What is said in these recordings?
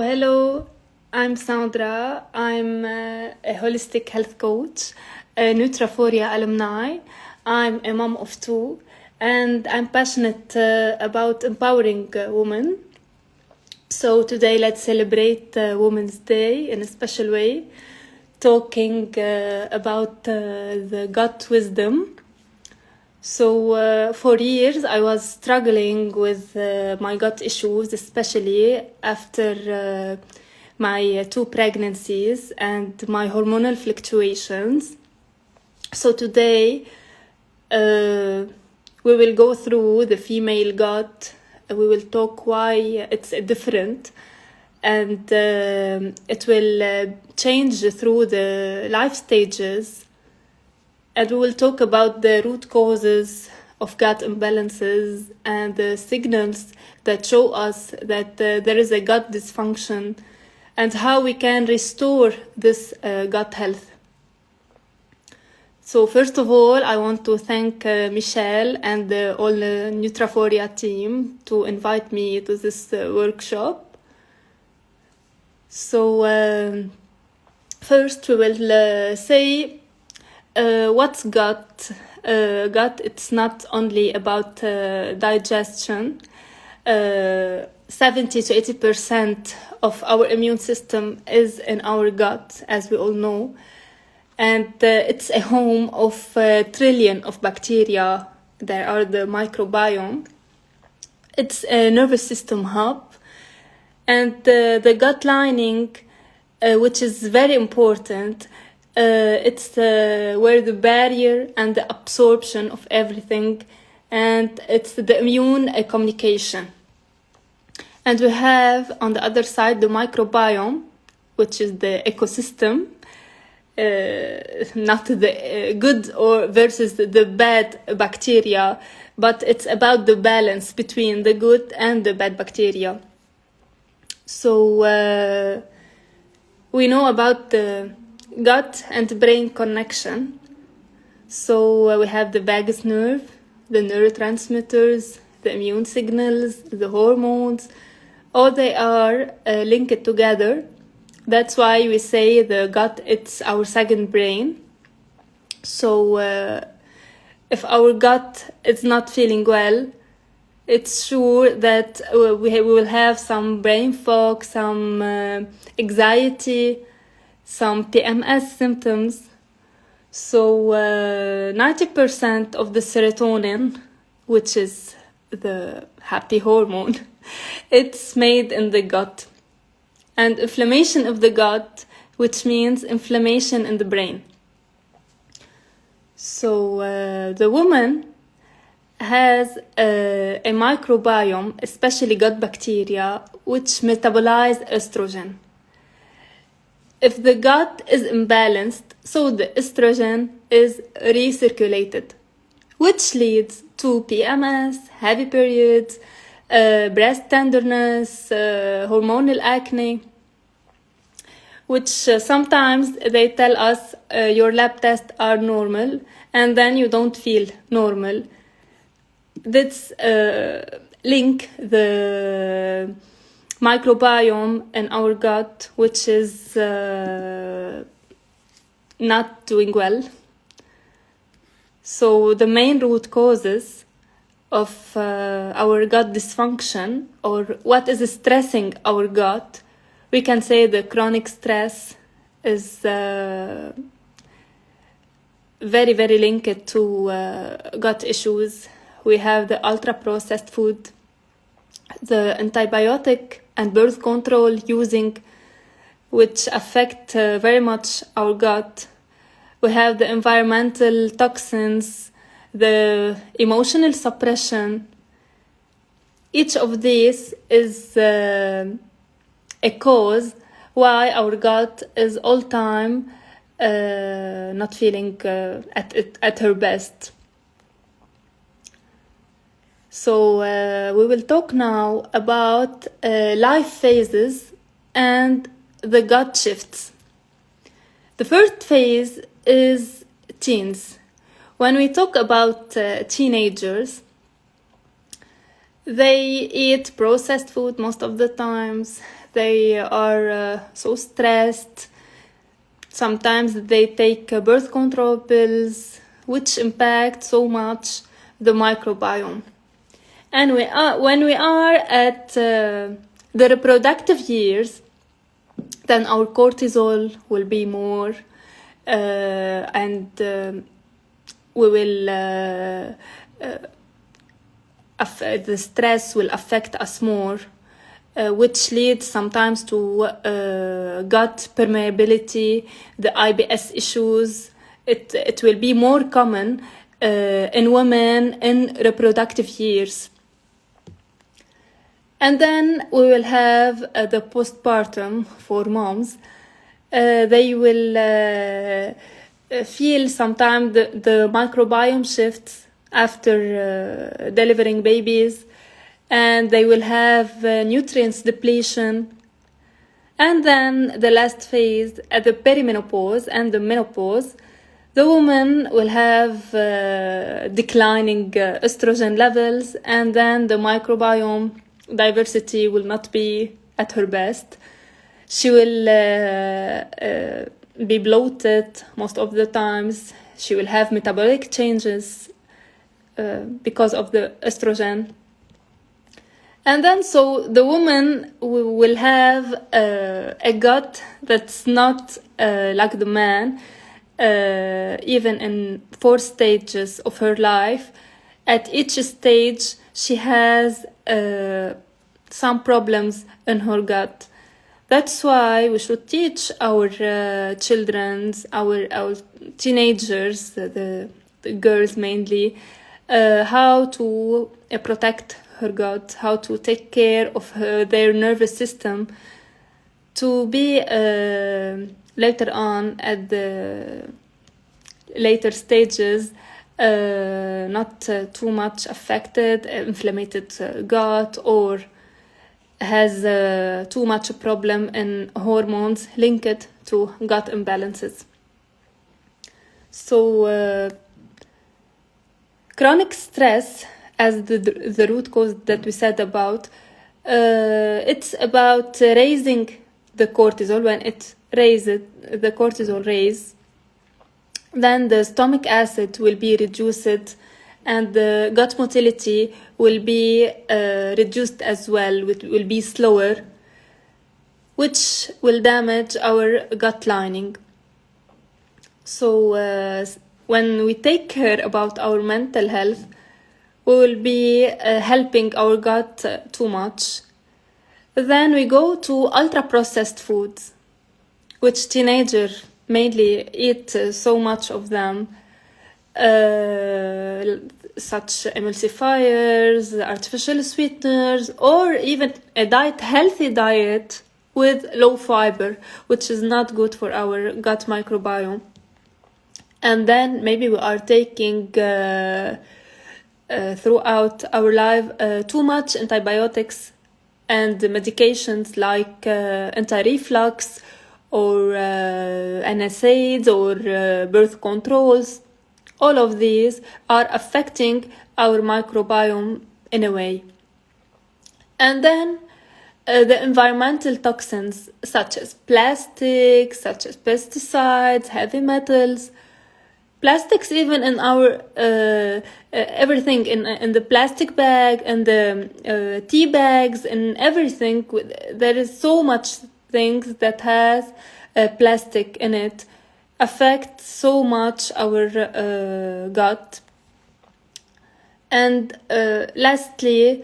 Hello, I'm Sandra. I'm a holistic health coach, a NutraPhoria alumni. I'm a mom of two, and I'm passionate about empowering women. So today, let's celebrate Women's Day in a special way, talking about the gut wisdom. So for years I was struggling with my gut issues, especially after my two pregnancies and my hormonal fluctuations. So today we will go through the female gut. We will talk why it's different, and it will change through the life stages. And we will talk about the root causes of gut imbalances and the signals that show us that there is a gut dysfunction and how we can restore this gut health. So first of all, I want to thank Michelle and all the NutraPhoria team to invite me to this workshop. So first we will say what's gut? Gut, it's not only about digestion. 70 to 80% of our immune system is in our gut, as we all know. And it's a home of a trillion of bacteria. There are the microbiome. It's a nervous system hub. And the gut lining, which is very important, it's where the barrier and the absorption of everything, and it's the immune communication. And we have on the other side the microbiome, which is the ecosystem, not the good or versus the bad bacteria, but it's about the balance between the good and the bad bacteria. So we know about the gut and brain connection. So we have the vagus nerve, the neurotransmitters, the immune signals, the hormones, all they are linked together. That's why we say the gut, it's our second brain. So if our gut is not feeling well, it's sure that we will have some brain fog, some anxiety, some PMS symptoms. So 90% of the serotonin, which is the happy hormone, it's made in the gut. And inflammation of the gut, which means inflammation in the brain. So the woman has a microbiome, especially gut bacteria, which metabolize estrogen. If the gut is imbalanced, so the estrogen is recirculated, which leads to PMS, heavy periods, breast tenderness, hormonal acne, which sometimes they tell us your lab tests are normal, and then you don't feel normal. Let's link the microbiome in our gut, which is not doing well. So the main root causes of our gut dysfunction, or what is stressing our gut, we can say the chronic stress is very, very linked to gut issues. We have the ultra-processed food, the antibiotic and birth control using, which affect very much our gut. We have the environmental toxins, the emotional suppression. Each of these is a cause why our gut is all time not feeling at her best. So we will talk now about life phases and the gut shifts. The first phase is teens. When we talk about teenagers, they eat processed food most of the times. they are so stressed. Sometimes they take birth control pills, which impact so much the microbiome. And when we are at the reproductive years, then our cortisol will be more, and we will the stress will affect us more, which leads sometimes to gut permeability, the IBS issues. It will be more common in women in reproductive years. And then we will have the postpartum for moms. They will feel sometimes the microbiome shifts after delivering babies, and they will have nutrients depletion. And then the last phase, at the perimenopause and the menopause, the woman will have declining estrogen levels, and then the microbiome diversity will not be at her best. She will be bloated most of the times. She will have metabolic changes because of the estrogen. And then so the woman will have a gut that's not like the man, even in 4 stages of her life. At each stage, she has some problems in her gut. That's why we should teach our children, our teenagers, the girls mainly, how to protect her gut, how to take care of their nervous system, to be later on at the later stages not too much affected, inflamed gut, or has too much problem in hormones linked to gut imbalances. So chronic stress, as the root cause that we said about, it's about raising the cortisol. When it raises, the cortisol raise, then the stomach acid will be reduced, and the gut motility will be reduced as well. It will be slower, which will damage our gut lining. So when we take care about our mental health, we will be helping our gut too much. Then we go to ultra-processed foods, which teenagers mainly eat so much of them, such emulsifiers, artificial sweeteners, or even a healthy diet with low fiber, which is not good for our gut microbiome. And then maybe we are taking throughout our life too much antibiotics and medications like anti-reflux or NSAIDs or birth controls. All of these are affecting our microbiome in a way. And then the environmental toxins such as plastics, such as pesticides, heavy metals, plastics even in our everything in the plastic bag and the tea bags and everything. There is so much things that has plastic in it, affect so much our gut. And lastly,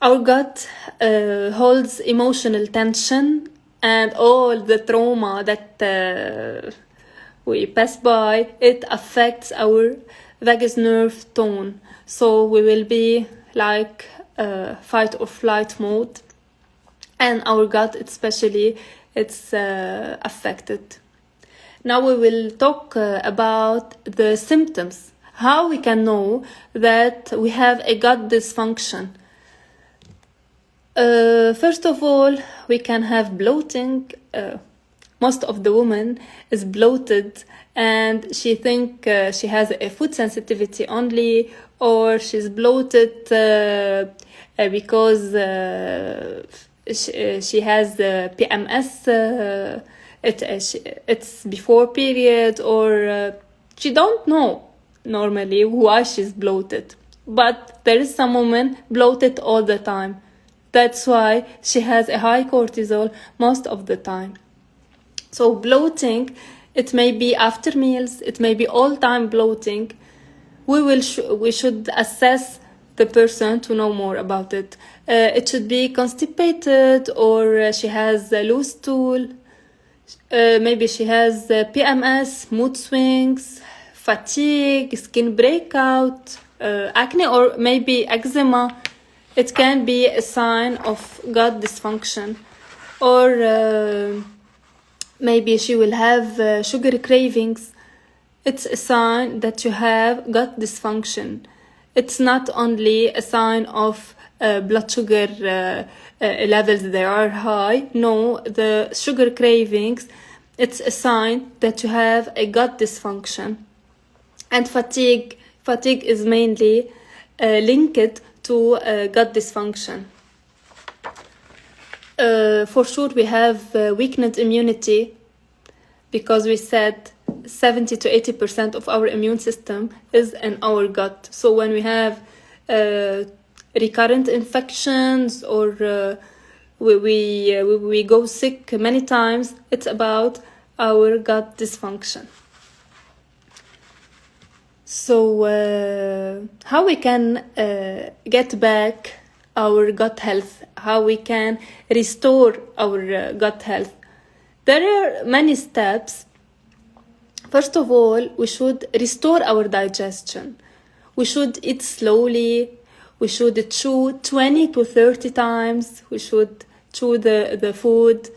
our gut holds emotional tension and all the trauma that we pass by. It affects our vagus nerve tone, so we will be like fight or flight mode, and our gut especially, it's affected. Now we will talk about the symptoms, how we can know that we have a gut dysfunction. First of all, we can have bloating. Most of the women is bloated and she think she has a food sensitivity only, or she's bloated because she has the PMS, it's before period, or she don't know normally why she's bloated. But there is some women bloated all the time. That's why she has a high cortisol most of the time. So bloating, it may be after meals, it may be all-time bloating. We should assess the person to know more about it. It should be constipated, or she has a loose stool. Maybe she has PMS, mood swings, fatigue, skin breakout, acne, or maybe eczema. It can be a sign of gut dysfunction. Or maybe she will have sugar cravings. It's a sign that you have gut dysfunction. It's not only a sign of blood sugar levels, they are high. No, the sugar cravings, it's a sign that you have a gut dysfunction. And fatigue is mainly linked to gut dysfunction. For sure, we have weakened immunity, because we said 70 to 80% of our immune system is in our gut. So when we have recurrent infections, or we go sick many times, it's about our gut dysfunction. So how we can get back our gut health, how we can restore our gut health? There are many steps. First of all, we should restore our digestion. We should eat slowly. We should chew 20 to 30 times. We should chew the food.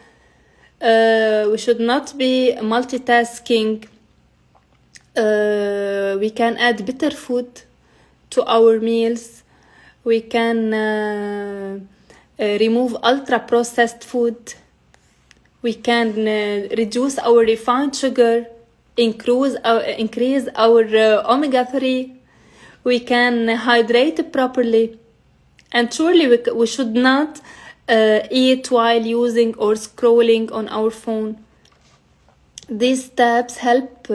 We should not be multitasking. We can add bitter food to our meals. We can remove ultra-processed food. We can reduce our refined sugar, increase our omega-3. We can hydrate properly. And surely we should not eat while using or scrolling on our phone. These steps help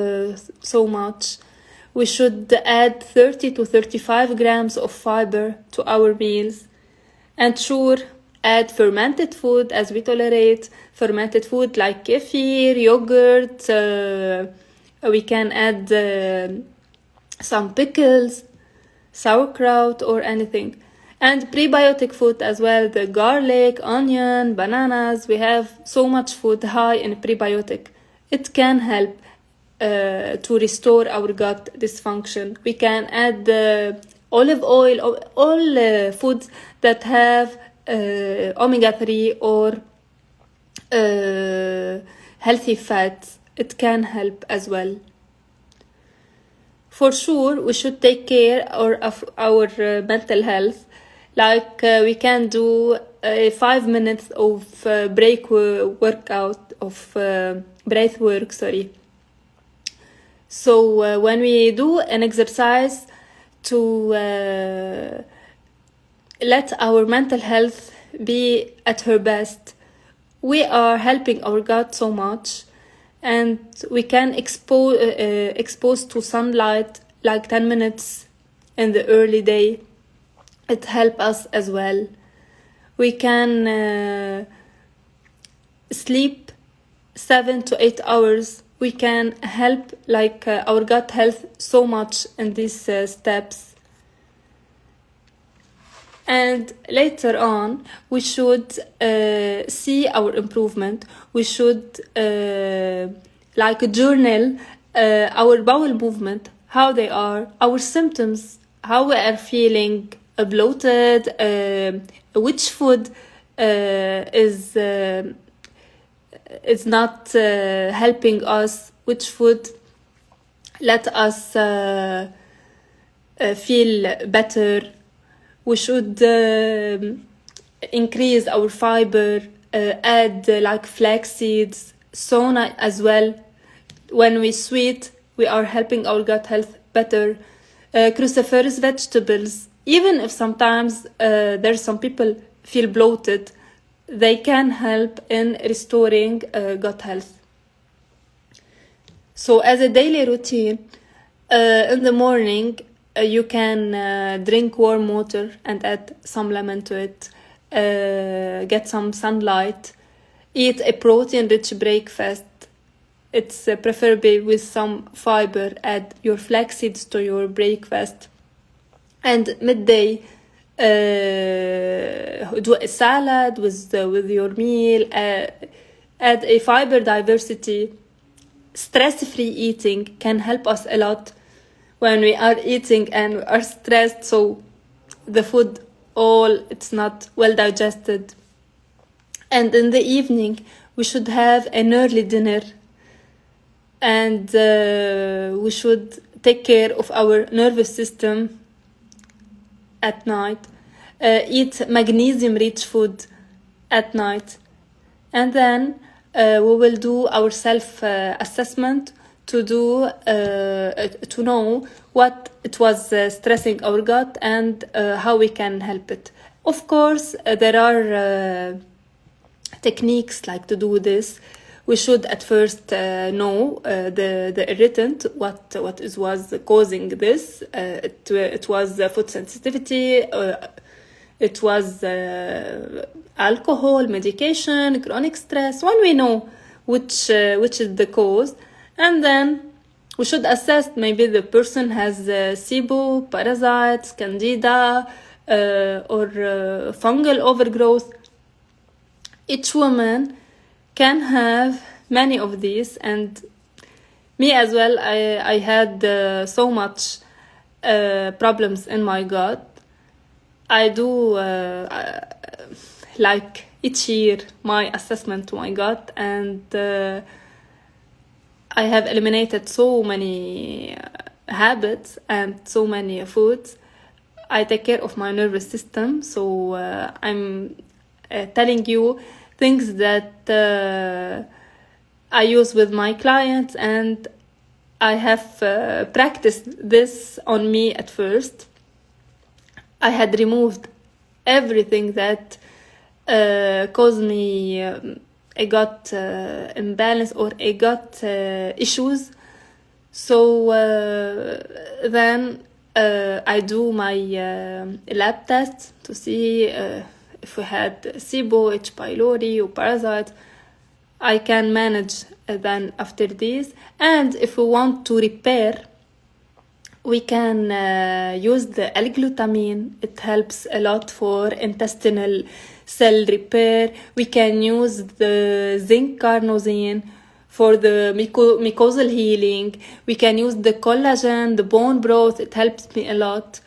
so much. We should add 30 to 35 grams of fiber to our meals. And sure, add fermented food as we tolerate. Fermented food like kefir, yogurt. We can add some pickles, sauerkraut, or anything. And prebiotic food as well, the garlic, onion, bananas. We have so much food high in prebiotic. It can help to restore our gut dysfunction. We can add olive oil, all foods that have omega-3 or healthy fats. It can help as well. For sure, we should take care of our mental health. Like we can do 5 minutes of breath work. So when we do an exercise to let our mental health be at her best, we are helping our gut so much. And we can expose to sunlight like 10 minutes in the early day. It helps us as well. We can sleep 7 to 8 hours. We can help our gut health so much in these steps. And later on, we should see our improvement. We should journal our bowel movement, how they are, our symptoms, how we are feeling, bloated, which food is not helping us, which food let us feel better. We should increase our fiber, add flax seeds, sauna as well. When we sweat, we are helping our gut health better. Cruciferous vegetables, even if sometimes there's some people feel bloated, they can help in restoring gut health. So as a daily routine, in the morning, you can drink warm water and add some lemon to it, get some sunlight, eat a protein-rich breakfast. It's preferably with some fiber. Add your flax seeds to your breakfast. And midday, do a salad with your meal. Add a fiber diversity. Stress-free eating can help us a lot when we are eating and we are stressed. So the food, it's not well digested. And in the evening, we should have an early dinner. And we should take care of our nervous system at night. Eat magnesium-rich food at night. And then we will do our self-assessment to know what it was stressing our gut and how we can help it. Of course, there are techniques like to do this. We should at first know the irritant, what was causing this. It was food sensitivity, it was alcohol, medication, chronic stress. When we know which is the cause, and then we should assess maybe the person has SIBO, parasites, candida, or fungal overgrowth. Each woman can have many of these, and me as well. I had so much problems in my gut. I do like each year my assessment to my gut, and I have eliminated so many habits and so many foods. I take care of my nervous system, so I'm telling you things that I use with my clients, and I have practiced this on me at first. I had removed everything that caused me a gut imbalance or a gut issues. So then I do my lab tests to see if we had SIBO, H. pylori, or parasite. I can manage then after this. And if we want to repair, we can use the L-glutamine. It helps a lot for intestinal cell repair. We can use the zinc carnosine for the mucosal healing. We can use the collagen, the bone broth. It helps me a lot.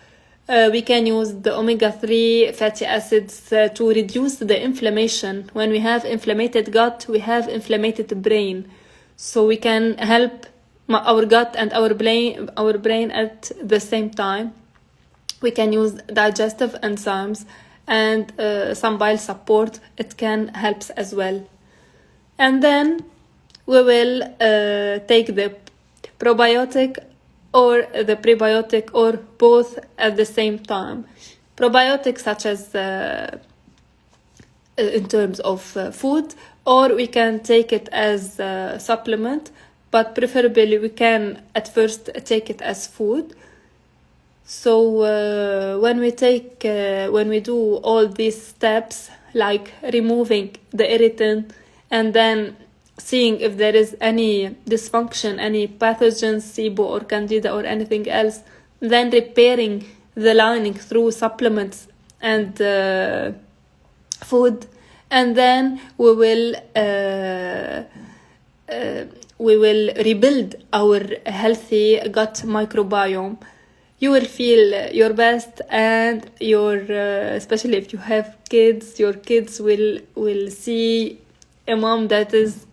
We can use the omega-3 fatty acids to reduce the inflammation. When we have inflamed gut, we have inflamed brain. So we can help our gut and our brain at the same time. We can use digestive enzymes and some bile support. It can help as well. And then we will take the probiotic or the prebiotic, or both at the same time. Probiotics such as in terms of food, or we can take it as a supplement, but preferably we can at first take it as food. So when we do all these steps, like removing the irritant and then seeing if there is any dysfunction, any pathogens, SIBO or candida or anything else, then repairing the lining through supplements and food, and then we will rebuild our healthy gut microbiome. You will feel your best, and your especially if you have kids, your kids will see a mom that is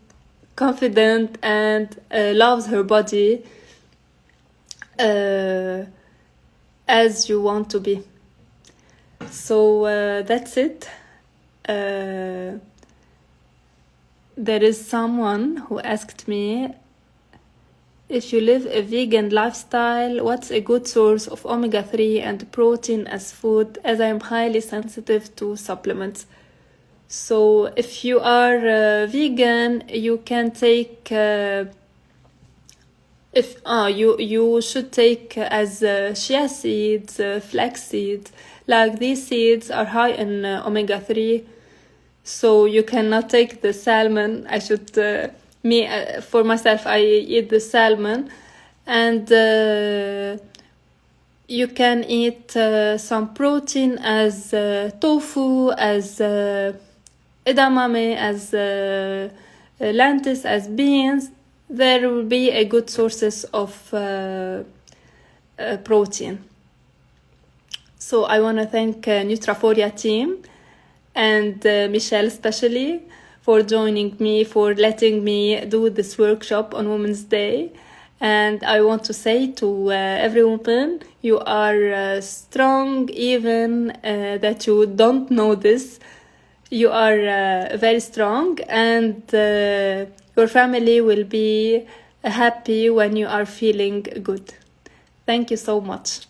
confident and loves her body as you want to be. So that's it. There is someone who asked me, if you live a vegan lifestyle, what's a good source of omega-3 and protein as food, as I am highly sensitive to supplements? So if you are vegan, you can take you should take as chia seeds, flax seeds. Like these seeds are high in omega-3, so you cannot take the salmon. For myself, I eat the salmon, and you can eat some protein as tofu, as edamame, as lentils, as beans. There will be a good sources of protein. So I want to thank NutraPhoria team and Michelle especially for joining me, for letting me do this workshop on Women's Day. And I want to say to every woman, you are strong, even that you don't know this. You are very strong, and your family will be happy when you are feeling good. Thank you so much.